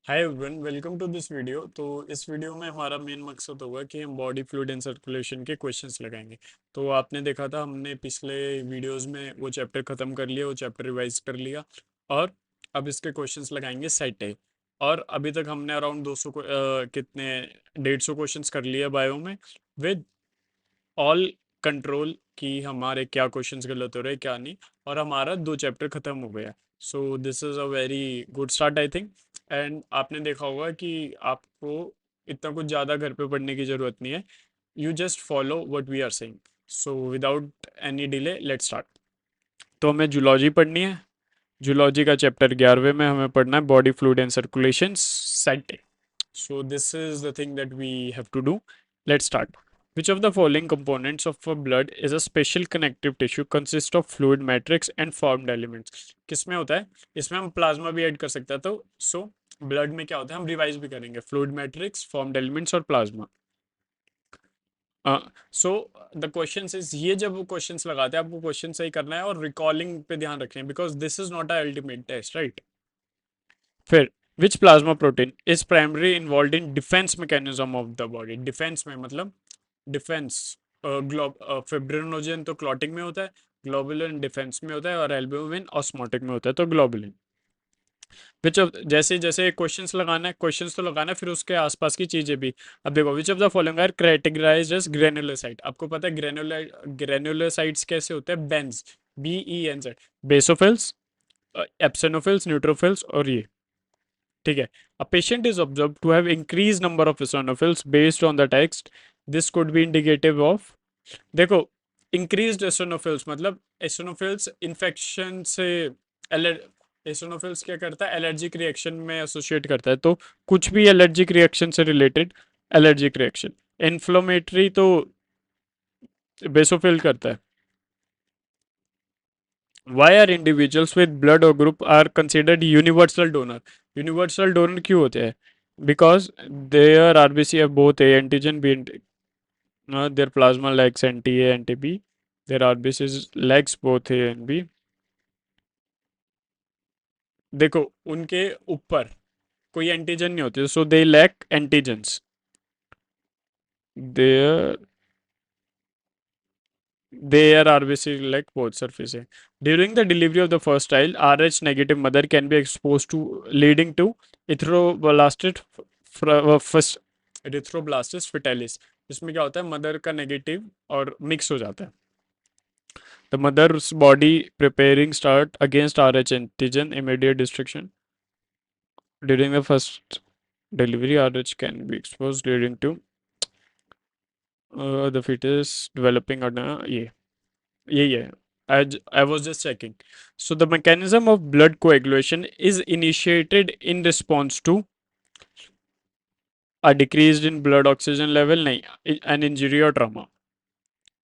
Hi everyone, welcome to this video. तो इस video में हमारा मेन मकसद होगा कि हम बॉडी फ्लूइड एंड सर्कुलेशन के क्वेश्चंस लगाएंगे। तो आपने देखा था, हमने पिछले वीडियोस में वो चैप्टर ख़त्म कर लिया, वो चैप्टर रिवाइज कर लिया और अब इसके क्वेश्चंस लगाएंगे सेट ए। और अभी तक हमने अराउंड 200 को कितने 150 क्वेश्चंस कर लिए बायो में, विद ऑल कंट्रोल कि हमारे क्या क्वेश्चंस गलत हो रहे हैं क्या नहीं। और हमारा 2 चैप्टर खत्म हो गया। So this is a very good start I think. And आपने देखा होगा कि आपको इतना कुछ ज़्यादा घर पे पढ़ने की ज़रूरत नहीं है। You just follow what we are saying. So without any delay let's start. तो हमें जूलॉजी पढ़नी है। जूलॉजी का चैप्टर 11वें में हमें पढ़ना है body fluid and circulation set. So this is the thing that we have to do. Let's start. Which of the following components of a blood is a special connective tissue consist of fluid matrix and formed elements? किसमें होता है? इसमें हम plasma भी add कर सकते हैं। तो सो ब्लड में क्या होता है, हम रिवाइज भी करेंगे। फ्लूइड मैट्रिक्स, फॉर्म्ड एलिमेंट्स और plasma. So the question is, ये जब वो क्वेश्चंस लगाते हैं आपको क्वेश्चन सही करना है और रिकॉलिंग पे ध्यान रखना है, because this is not a ultimate test, right? फिर which plasma protein is primary involve in defence mechanism of the body? Defence में मतलब डिफेंस। फिब्रिनोजन तो क्लॉटिंग में होता है, ग्लोबुलिन डिफेंस में होता है और एल्ब्यूमिन ऑस्मोटिक में होता है। तो ग्लोबुलिन। विच ऑफ, जैसे जैसे क्वेश्चंस लगाना है, क्वेश्चंस तो लगाना है, फिर उसके आसपास की चीजें भी। अब देखो, which of the following are categorised as granulocyte? आपको पता है ग्रेनुलोसाइट्स कैसे होते हैं? Benz, BENZ। Basophils, eosinophils, neutrophils और ये। ठीक है। A patient is observe to have increase number of eosinophils based on the text. This could be indicative of. देखो, इंक्रीज्ड एसोनोफिल्स मतलब एसोनोफिल्स इन्फेक्शन से एसोनोफिल्स क्या करता है, एलर्जिक रिएक्शन में एसोसिएट करता है। तो कुछ भी एलर्जिक रिएक्शन से रिलेटेड एलर्जिक रिएक्शन। इन्फ्लोमेटरी तो बेसोफिल करता है। Why are individuals with blood or group are considered universal donor? Universal donor क्यों होते हैं? Because their RBC have both A antigen, B antigen. Their plasma lacks anti-A, anti-B. Their RBCs lacks both A and B. देखो, उनके ऊपर कोई antigen नहीं होते, so they lack antigens. Their their RBC lack both surface A. During the delivery of the first child, RH negative mother can be exposed to, leading to erythroblastic first erythroblastis fetalis। इसमें क्या होता है, mother का negative और mix हो जाता है। The mother's body preparing start against RH antigen, immediate destruction. During the first delivery, RH can be exposed, leading to the fetus developing ये यही है। I was just checking. So the mechanism of blood coagulation is initiated in response to a decreased in blood oxygen level, नहीं, an injury or trauma.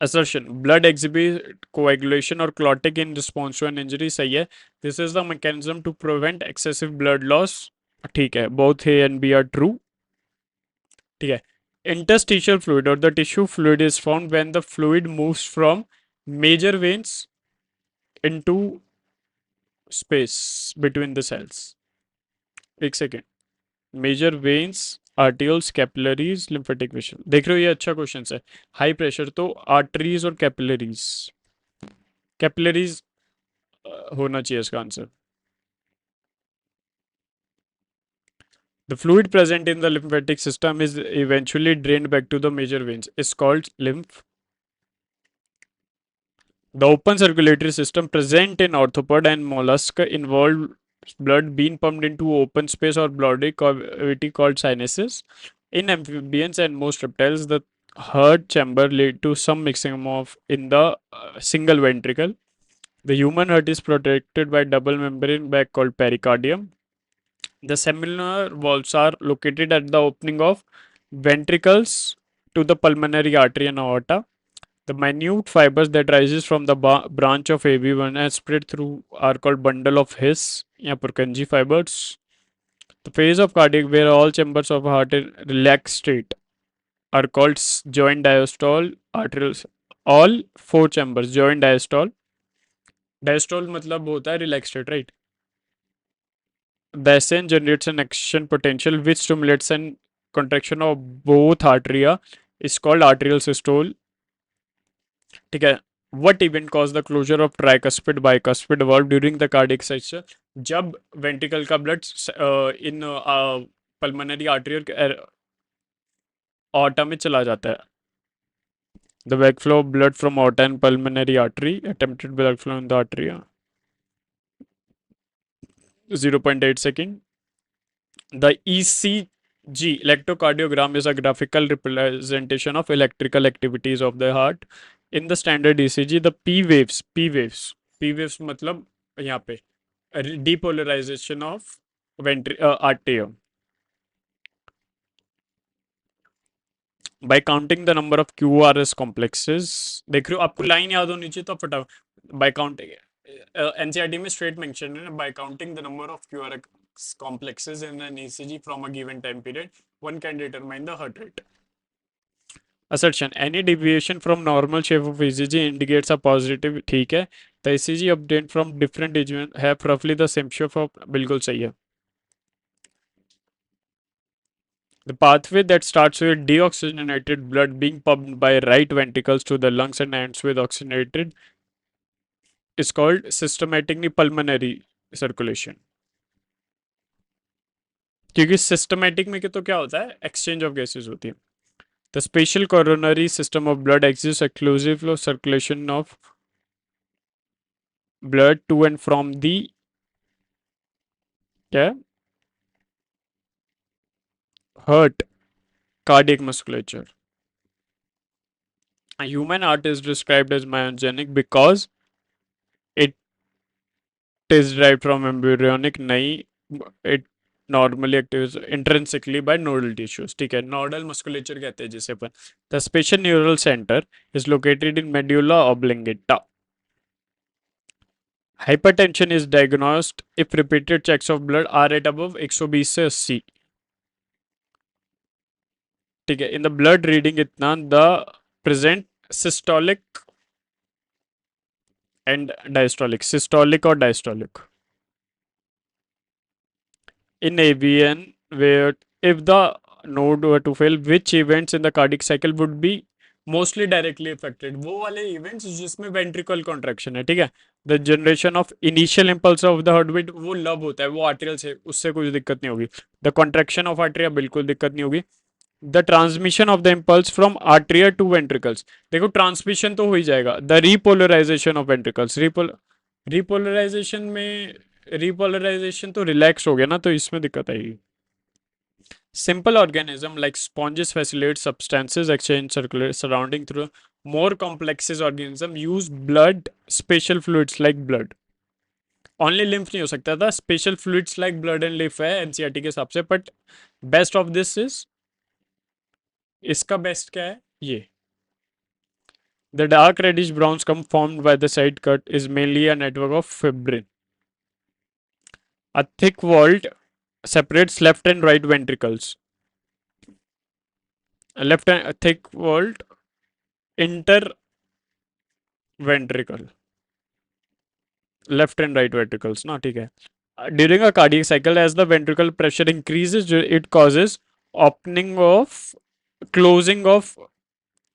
Assertion: blood exhibit coagulation or clotting in response to an injury, सही है। This is the mechanism to prevent excessive blood loss, ठीक है। Both A and B are true, ठीक है। Interstitial fluid or the tissue fluid is formed when the fluid moves from major veins into space between the cells. एक second. Major veins, arterioles, capillaries, lymphatic vessel. देख रहे हो, ये अच्छा question है। High pressure तो आर्टरीज और capillaries. Capillaries होना चाहिए इसका answer. The fluid present in the lymphatic system is eventually drained back to the major veins. Is called lymph. The open circulatory system present in arthropod and mollusk involve blood being pumped into open space or bloody cavity called sinuses. In amphibians and most reptiles, the heart chamber lead to some mixing of in the single ventricle. The human heart is protected by double membrane bag called pericardium. The seminal valves are located at the opening of ventricles to the pulmonary artery and aorta. The minute fibers that rises from the branch of AB1 and spread through are called bundle of His या Purkinje fibers. The phase of cardiac where all chambers of heart in relaxed state are called joint diastole, arterial, all four chambers joint diastole। diastole मतलब होता है relaxed state, right? The SN generates an action potential which stimulates an contraction of both arteria is called arterial systole. ठीक है. What event caused the closure of tricuspid bicuspid valve during the cardiac cycle? जब ventricle का blood इन pulmonary artery और aorta में चला जाता है. The backflow of blood from aorta and pulmonary artery, attempted blood flow in the artery, 0.8 second. The ECG, electrocardiogram, is a graphical representation of electrical activities of the heart. In the standard ECG, the P waves मतलब यहाँ पे depolarization of artery. By counting the number of QRS complexes, देख रहे हो आपको line याद होनी चाहिए तो फटाफट by counting NCERT में straight mention है by counting the number of QRS complexes in an ECG from a given time period, one can determine the heart rate. Assertion: any deviation from normal shape of ECG indicates a positive. ठीक है. The ECG obtained from different regions have roughly the same shape of. बिल्कुल सही है. The pathway that starts with deoxygenated blood being pumped by right ventricles to the lungs and ends with oxygenated is called systematic pulmonary circulation. क्योंकि systematic में तो क्या होता है, exchange of gases होती है. The special coronary system of blood exist exclusive flow circulation of blood to and from the क्या heart cardiac musculature. A human heart is described as myogenic because it is derived from embryonic. नहीं, it normally activates intrinsically by nodal tissues. ठीक है, nodal musculature कहते हैं जिसे अपन. The special neural center is located in medulla oblongata. Hypertension is diagnosed if repeated checks of blood are at above 120 से 80. ठीक है, in the blood reading इतना the present systolic and diastolic, systolic or diastolic. In AVN, where if the node were to fail, which events in the cardiac cycle would be mostly directly affected? वो वाले events जिसमें ventricle contraction है. ठीक है. The generation of initial impulse of the heart beat वो lub होता है, वो आर्टेरियल से, उससे कुछ दिक्कत नहीं होगी. द कॉन्ट्रैक्शन ऑफ आर्टेरिया बिल्कुल दिक्कत नहीं होगी. The transmission of the impulse from arteria to ventricles, देखो ट्रांसमिशन तो हो ही जाएगा. The repolarisation of ventricles, repolarisation में रिपोलराइजेशन तो रिलैक्स हो गया ना, तो इसमें दिक्कत आएगी. Simple organism like sponges facilitate substances exchange circulate surrounding through. More complex organism use blood, special fluids like blood. Only lymph नहीं हो सकता था, special fluids like blood and lymph है एनसीईआरटी के हिसाब से. But best of this is, इसका best क्या है ये. The dark reddish brown scum formed by the side cut is mainly a network of fibrin. A thick walled separates left and right ventricles. A left and a thick walled interventricle. Left and right ventricles ना, ठीक है. During a cardiac cycle, as the ventricle pressure increases, it causes opening of closing of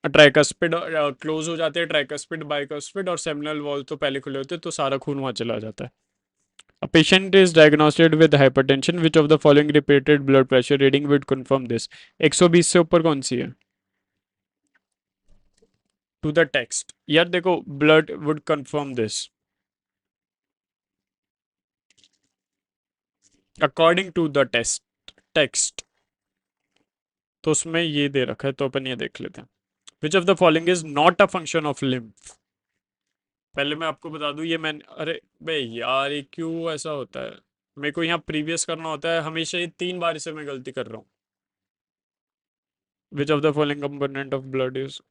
tricuspid. Close हो जाते हैं tricuspid bicuspid और seminal wall तो पहले खुले होते हैं, तो सारा खून वहां चला जाता है. A patient is diagnosed with hypertension. Which of the following repeated blood pressure reading would confirm this? 120 से ऊपर कौन सी है? To the text. यार देखो, blood would confirm this. According to the text. तो उसमें ये दे रखा है, तो अपन ये देख लेते हैं. Which of the following is not a function of lymph? पहले मैं आपको बता दूं, ये मैंने, अरे बे यार ये क्यों ऐसा होता है, मेरे को यहाँ प्रीवियस करना होता है हमेशा, ये 3 बार इसे मैं गलती कर रहा हूँ. Which of the following component of blood is.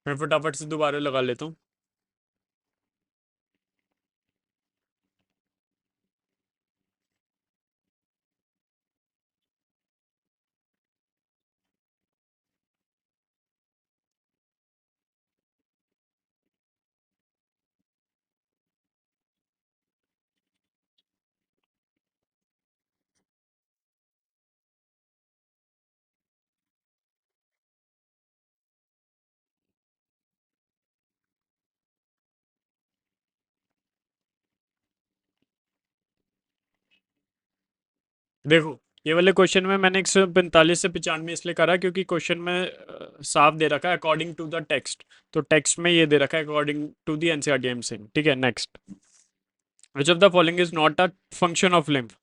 मैं फटाफट से दोबारा लगा लेता हूँ. देखो, ये वाले क्वेश्चन में मैंने 145 से 95 इसलिए करा क्योंकि क्वेश्चन में साफ दे रखा है अकॉर्डिंग टू द टेक्स्ट। तो टेक्स्ट में ये दे रखा है according to the NCERT I am saying. ठीक है, next. Which of the following is not a function of lymph?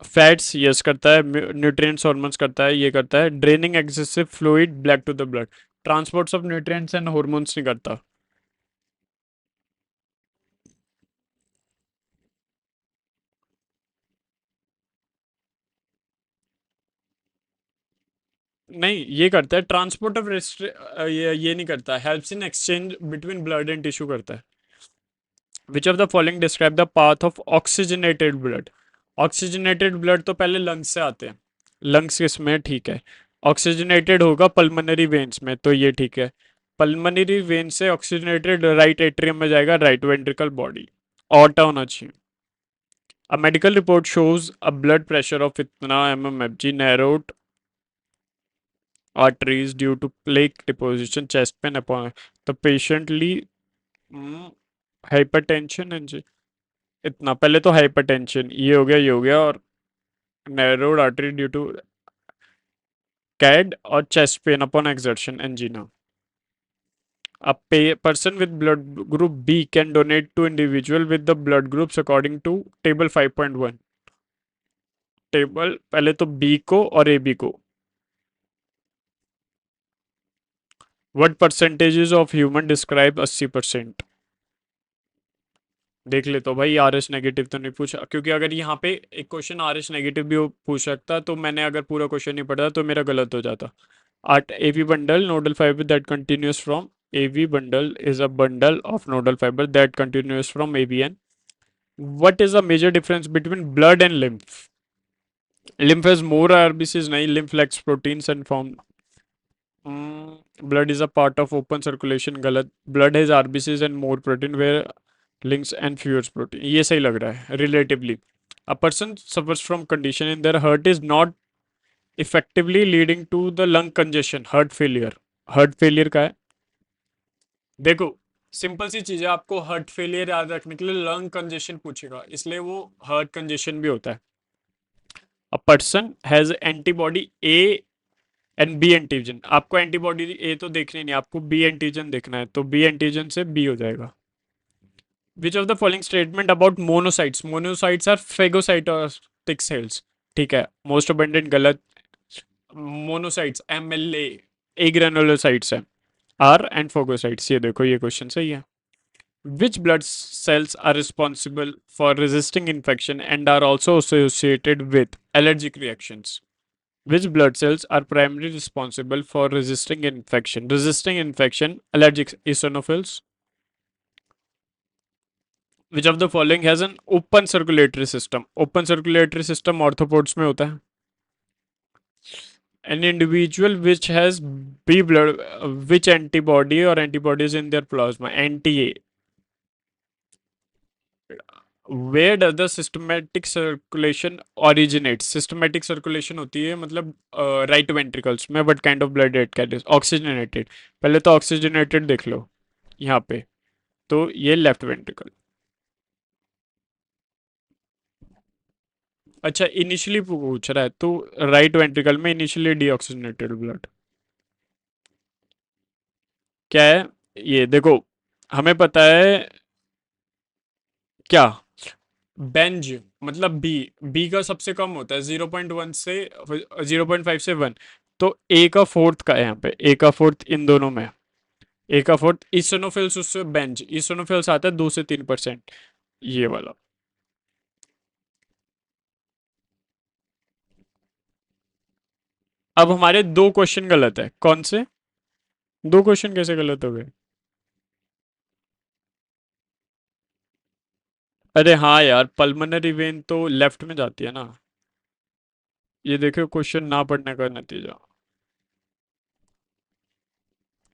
Fats yes करता है, न्यूट्रिएंट्स हार्मोन्स करता है, ये करता है। Draining excessive fluid black to the blood, transports of nutrients and hormones नहीं करता। नहीं, ये करता है ट्रांसपोर्ट ऑफ ये नहीं करता, helps in exchange between blood and tissue करता है। विच of the following describe the path of oxygenated blood? Oxygenated blood तो पहले लंग्स से आते हैं, लंग्स किसमें? ठीक है, ऑक्सीजनेटेड होगा पल्मोनरी वेन्स में, तो ये ठीक है। पल्मोनरी वेन से ऑक्सीजनेटेड राइट एट्रियम में जाएगा, राइट वेंट्रिकल बॉडी, ऑर्टा होना चाहिए। A medical report shows a blood pressure of इतना mmHg, narrowed arteries due to plaque deposition, chest pain upon the patiently hypertension and इतना पहले तो hypertension, ये हो गया, ये हो गया, और narrowed artery due to CAD और chest pain upon exertion angina. A person with blood group B can donate to individual with the blood groups according to table 5.1। Table पहले तो बी को और ए बी को। What percentages of human describe 80%? देख ले तो भाई, R S negative तो नहीं पूछा, क्योंकि अगर यहाँ पे एक क्वेश्चन आर एस नेगेटिव भी पूछ सकता तो मैंने अगर पूरा क्वेश्चन नहीं पढ़ा तो मेरा गलत हो जाता। At AV bundle nodal fibre that continues from AV bundle is a bundle of nodal fiber that continues from AVN. What is the major difference between blood and lymph? Lymph has more RBCs, नहीं, lymph lacks proteins and form. Blood is a part of open circulation, गलत। blood has RBCs and more protein where links and fewer protein, ये सही लग रहा है relatively। A person suffers from condition in their heart is not effectively leading to the lung congestion, heart failure। heart failure का है, देखो simple सी चीज है, आपको हार्ट फेलियर याद रखने के लिए लंग कंजेशन पूछेगा, इसलिए वो हार्ट कंजेशन भी होता है। A person has antibody A and B antigen, आपको एंटीबॉडी ए तो देखनी नहीं, आपको बी एंटीजन देखना है, तो बी एंटीजन से बी हो जाएगा। Which of the following statement about monocytes? Monocytes are phagocytotic cells. ठीक है, मोस्ट अबंडेंट गलत। मोनोसाइट्स MLA, ए ग्रेनुलोसाइट्स है, आर एंड फोगोसाइट्स, ये देखो ये क्वेश्चन सही है। Which blood cells are responsible for resisting infection and are also associated with allergic reactions? Which blood cells are primarily responsible for resisting infection? Resisting infection, allergic eosinophils. Which of the following has an open circulatory system? Open circulatory system orthopods में होता है। An individual which has B blood, which antibody or antibodies in their plasma? Anti-A. Where does the systematic circulation originate? Systematic circulation होती है मतलब right ventricles में, but kind of blood it carries? Oxygenated, पहले तो oxygenated देख लो यहाँ पे, तो ये लेफ्ट वेंट्रिकल। अच्छा, इनिशियली पूछ रहा है तो राइट वेंट्रिकल में इनिशियली डीऑक्सीजनेटेड ब्लड। क्या है ये? देखो हमें पता है क्या, बेंज मतलब बी, बी का सबसे कम होता है 0.1 से 0.5 से 1, तो ए का फोर्थ का है यहाँ पे, ए का फोर्थ इन दोनों में, ए का फोर्थ। इसोनोफिल्स उससे बेंज, इसोनोफिल्स आता है 2 से 3%, ये वाला। अब हमारे दो क्वेश्चन गलत है, कौन से दो क्वेश्चन कैसे गलत हो गए? अरे हाँ यार, पल्मोनरी वेन तो लेफ्ट में जाती है ना, ये देखो क्वेश्चन ना पढ़ने का नतीजा।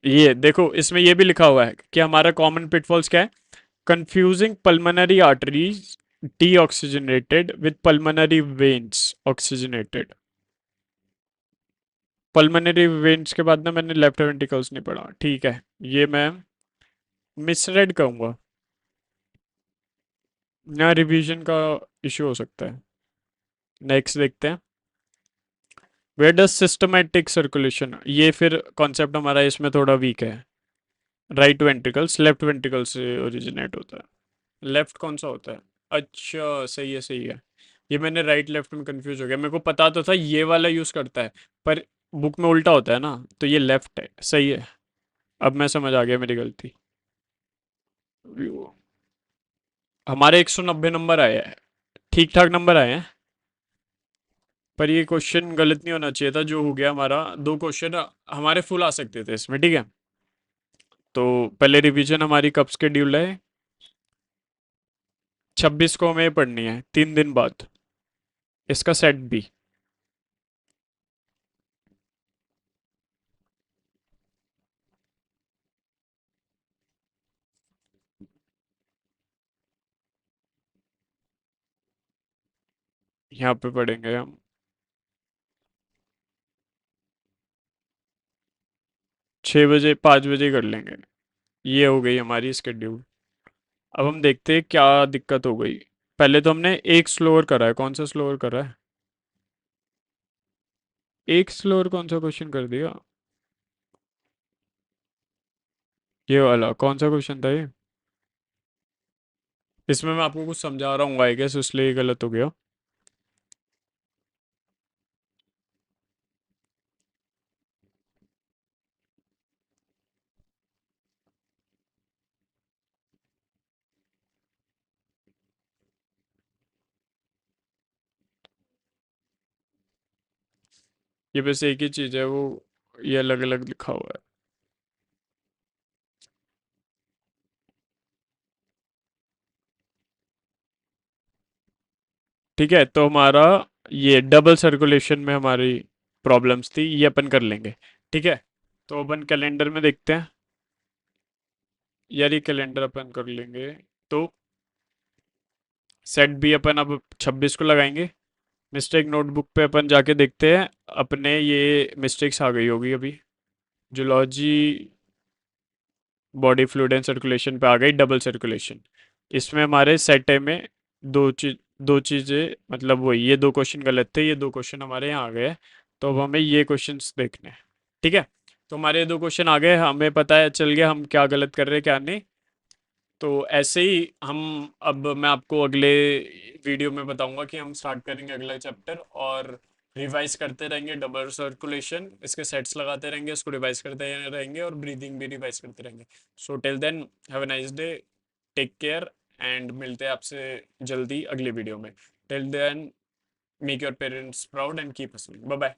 ये देखो इसमें ये भी लिखा हुआ है कि हमारा कॉमन पिटफॉल्स क्या है, confusing pulmonary arteries deoxygenated with pulmonary veins oxygenated. Pulmonary veins के बाद ना मैंने लेफ्ट वेंट्रिकल्स नहीं पढ़ा, ठीक है, ये मैं मिसरेड कहूंगा, ना रिवीजन का इश्यू हो सकता है। नेक्स्ट देखते हैं। वेयर डज सिस्टमैटिक सर्कुलेशन, ये फिर कॉन्सेप्ट हमारा इसमें थोड़ा वीक है। राइट वेंट्रिकल्स लेफ्ट वेंट्रिकल से ओरिजिनेट होता है। लेफ्ट कौन सा होता है? अच्छा, सही है सही है। ये मैंने राइट लेफ्ट में कंफ्यूज हो गया, मेरे को पता तो था ये वाला यूज़ करता है, पर बुक में उल्टा होता है ना, तो ये लेफ्ट है, सही है। अब मैं समझ आ गया मेरी गलती। हमारे 190 नंबर आए हैं, ठीक ठाक नंबर आए हैं। पर ये क्वेश्चन गलत नहीं होना चाहिए था जो हो गया हमारा। दो क्वेश्चन हमारे फुल आ सकते थे इसमें, ठीक है। तो पहले रिवीजन हमारी कब शेड्यूल है? 26 को हमें पढ़नी है, 3 दिन बाद। इसका सेट भी। यहाँ पे पढ़ेंगे हम। 6 बजे 5 बजे कर लेंगे। ये हो गई हमारी स्केड्यूल। अब हम देखते हैं क्या दिक्कत हो गई। पहले तो हमने एक स्लोअर करा है, कौन सा स्लोअर करा है? एक स्लोअर कौन सा क्वेश्चन कर दिया? ये वाला कौन सा क्वेश्चन था ये? इसमें मैं आपको कुछ समझा रहा हूँ आई गेस, इसलिए ये गलत हो गया। ये बस एक ही चीज़ है, वो ये अलग अलग लिखा हुआ है। ठीक है, तो हमारा ये डबल सर्कुलेशन में हमारी प्रॉब्लम्स थी, ये अपन कर लेंगे। ठीक है, तो अपन कैलेंडर में देखते हैं। यार ये कैलेंडर अपन कर लेंगे। तो सेट भी अपन अब 26 को लगाएंगे। मिस्टेक नोटबुक पे अपन जाके देखते हैं, अपने ये मिस्टेक्स आ गई होगी अभी। Zoology body fluid and circulation पे आ गई डबल सर्कुलेशन। इसमें हमारे सेट ए में दो चीज़ें, मतलब वही ये दो क्वेश्चन गलत थे, ये दो क्वेश्चन हमारे यहाँ आ गए हैं। तो अब हमें ये क्वेश्चंस देखने हैं। ठीक है, तो हमारे ये दो क्वेश्चन आ गए, हमें पता है चल गया हम क्या गलत कर रहे हैं क्या नहीं। तो ऐसे ही हम, अब मैं आपको अगले वीडियो में बताऊंगा कि हम स्टार्ट करेंगे अगला चैप्टर, और रिवाइज करते रहेंगे डबल सर्कुलेशन, इसके सेट्स लगाते रहेंगे, इसको रिवाइज करते रहेंगे, और ब्रीदिंग भी रिवाइज करते रहेंगे। So till then, have a nice day, take care, and मिलते हैं आपसे जल्दी अगली वीडियो में। Till then, make your parents proud and keep hustling. Bye bye.